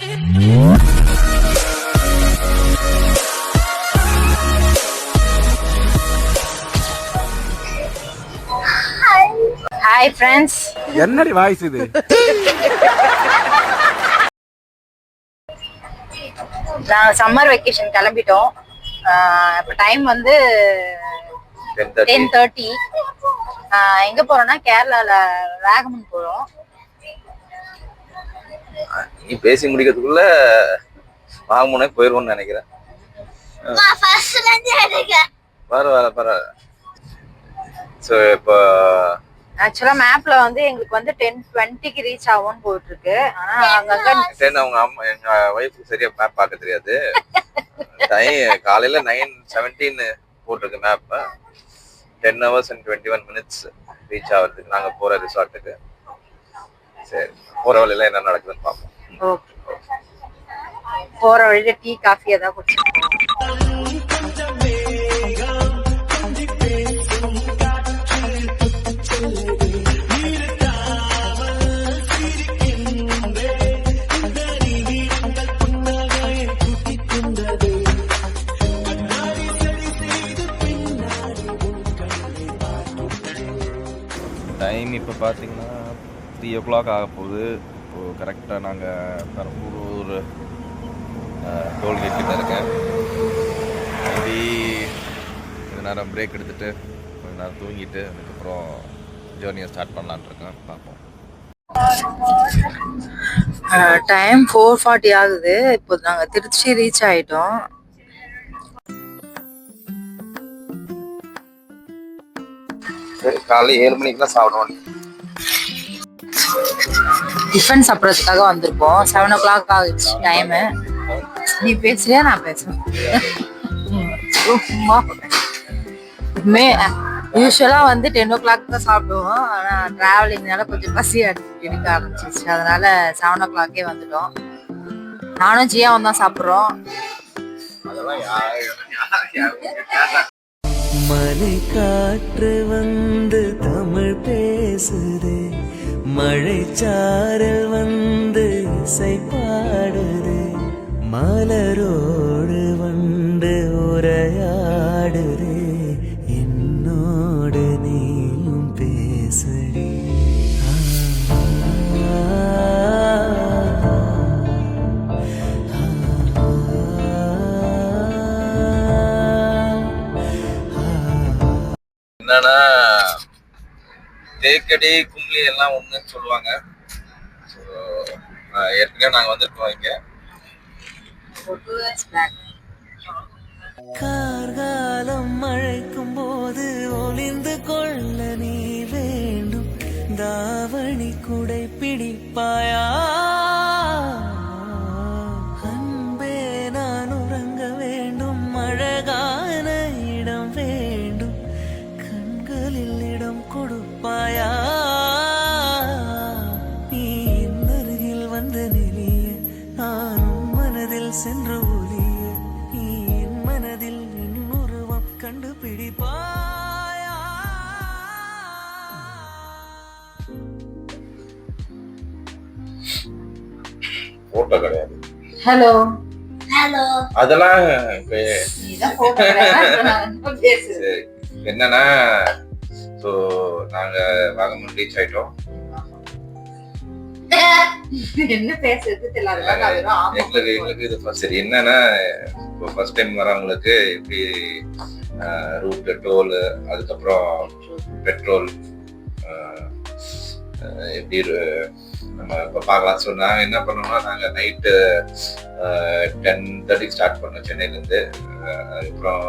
Hi friends. என்னடி voice இது? நாங்கள் சம்மர் வெக்கேஷன் கிளம்பிட்டோம். இப்போ டைம் வந்து 10:30. எங்கே போகிறோன்னா கேரளாவில் வேகமன் போகிறோம். நீ பேசி முடிக்கிறதுக்குள்ள வாகமனே போயிடுவோம்னு நினைக்கிறேன். பரவாயில்ல. ஸோ இப்போ ஆக்சுவலாக மேப்பில் வந்து எங்களுக்கு வந்து 10:20 ரீச் ஆகும்னு போயிட்டு இருக்கு. ஆனால் அங்கங்கே அவங்க அம்மா எங்கள் ஒய்ஃபுக்கு சரியா மேப் பார்க்க தெரியாது. காலையில் 9:17 போட்டிருக்கு map. 10 hours and 21 minutes reach ஆகிறதுக்கு நாங்கள் போகிற ரிசார்ட்டுக்கு. சரி, போகிற வழியில என்ன நடக்குதுன்னு பார்ப்போம். ஓகே, போகிற வழியில் டீ காஃபி ஏதாவது குடிச்சிருக்கோம். டைம் இப்போ பார்த்தீங்கன்னா 3 o'clock ஆக போகுது. இப்போது கரெக்டாக நாங்கள் பெரம்பூர் டோல்கேட் கிட்ட இருக்கேன். மேபி கொஞ்ச நேரம் பிரேக் எடுத்துகிட்டு கொஞ்ச நேரம் தூங்கிட்டு அதுக்கப்புறம் ஜேர்னியை ஸ்டார்ட் பண்ணலான் இருக்கேன். பார்ப்போம். டைம் 4:40 ஆகுது. இப்போ நாங்கள் திருச்சி ரீச் ஆகிட்டோம். சரி, காலையில் 7 மணிக்கெல்லாம் சாப்பிடுவோம். டிஃபன் சாப்பிட்றதுக்காக வந்திருக்கோம். 7 o'clock ஆகிடுச்சு டைமு. நீ பேசுறியா நான் பேசுவேன்? யூஸ்வலாக வந்து 10 o'clock தான் சாப்பிடுவோம். ஆனால் ட்ராவலிங்னால கொஞ்சம் பசி எடுக்க ஆரம்பிச்சிச்சு. அதனால 7 o'clock வந்துட்டோம். நானும் ஜியாவும் தான் சாப்பிட்றோம். மலை காற்று வந்து தமிழ் பேசுதே, மழை சாரல் வந்து இசை பாடுதே, மலரோடு வந்து உரையாடுதே, என்னோடு நீயும் பேசடி. என்னன்னா தேக்கடி கும்ளி எல்லாம் ஒண்ணுன்னு சொல்லுவாங்க. ஸோ ஏற்கனவே நாங்கள் வந்திருக்கோம் இங்க. கார்காலம் மழைக்கும் போது ஒளிந்து கொள்ள நீ வேண்டும், தாவணி குடை பிடிப்பாயா? அன்பே நான் உறங்க வேண்டும், அழகான இடம் வேண்டும், கண்களில் இடம் கொடுப்பாயா? நீ அருகில் வந்து நெளிய நானும் மனதில் சென்று ஒலிய, நீ என் மனதில் இன்னொருவம் கண்டுபிடிப்பாயா? போட்டோ கிடையாது. ஹலோ அதெல்லாம் என்னன்னா, ஸோ நாங்கள் வாகமன் ரீச் ஆயிட்டோம். என்ன பேசுறது எங்களுக்கு இது சரி என்னன்னா, இப்போ ஃபர்ஸ்ட் டைம் வரவங்களுக்கு எப்படி ரூட், டோல், அதுக்கப்புறம் பெட்ரோல் எப்படி நம்ம இப்போ பார்க்கலாம். ஸோ நாங்கள் என்ன பண்ணோம்னா, நாங்கள் நைட்டு 10:30 ஸ்டார்ட் பண்ணோம் சென்னையிலேருந்து. அதுக்கப்புறம்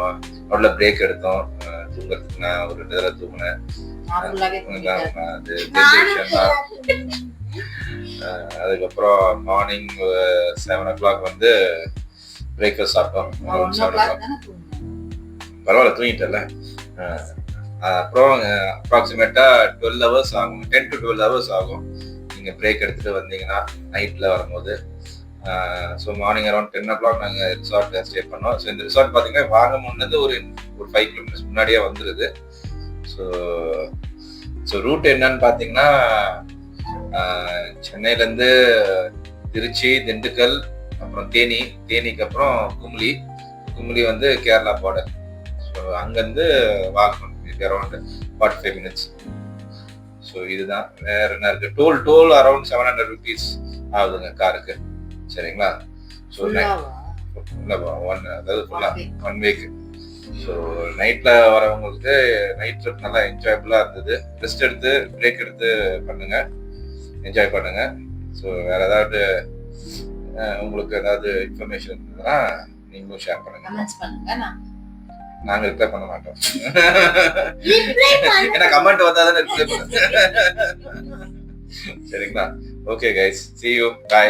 அவ்வளோ பிரேக் எடுத்தோம். தூங்குறதுக்கு நான் ஒரு 2 தடவை தூங்கினேன். அது தெரிஞ்ச விஷயம் தான். அதுக்கப்புறம் மார்னிங் 7 o'clock வந்து பிரேக்ஃபாஸ்ட் சாப்பிட்டோம். 7 o'clock பரவாயில்ல, தூங்கிட்டல. அப்புறம் அப்ராக்சிமேட்டா 12 hours ஆகும், 10 to 12 hours ஆகும் நீங்கள் பிரேக் எடுத்துகிட்டு வந்தீங்கன்னா நைட்டில் வரும்போது. ஸோ மார்னிங் அரௌண்ட் 10 o'clock நாங்கள் ரிசார்ட்டில் ஸ்டே பண்ணோம். ஸோ இந்த ரிசார்ட் பார்த்தீங்கன்னா வாகமன்லேருந்து ஒரு 5 kilometers முன்னாடியே வந்துடுது. ஸோ ரூட் என்னன்னு பார்த்தீங்கன்னா, சென்னையிலேருந்து திருச்சி, திண்டுக்கல், அப்புறம் தேனிக்கு அப்புறம் கும்ளி வந்து கேரளா பார்டர். ஸோ அங்கேருந்து வாகனம் அரௌண்ட் 45 minutes. ஸோ இதுதான். வேற என்ன இருக்கு? டோல் அரௌண்ட் 700 rupees ஆகுதுங்க காருக்கு. சரிங்களா? ஸோ அதாவது ஃபுல்லா 1 week. ஸோ நைட்ல வரவங்களுக்கு நைட் ட்ரிப் நல்லா என்ஜாயபிளா இருந்தது. ரெஸ்ட் எடுத்து பிரேக் எடுத்து என்ஜாய் பண்ணுங்க. ஸோ வேற ஏதாவது உங்களுக்கு ஏதாவது இன்ஃபர்மேஷன் இருந்ததுன்னா நீங்களும் ஷேர் பண்ணுங்க. நாங்க ரிப்ளை பண்ண மாட்டோம். ஏன்னா கமெண்ட் வந்தாதானே ரிப்ளை பண்ணுங்க. சரிங்களா? Okay guys, see you, bye.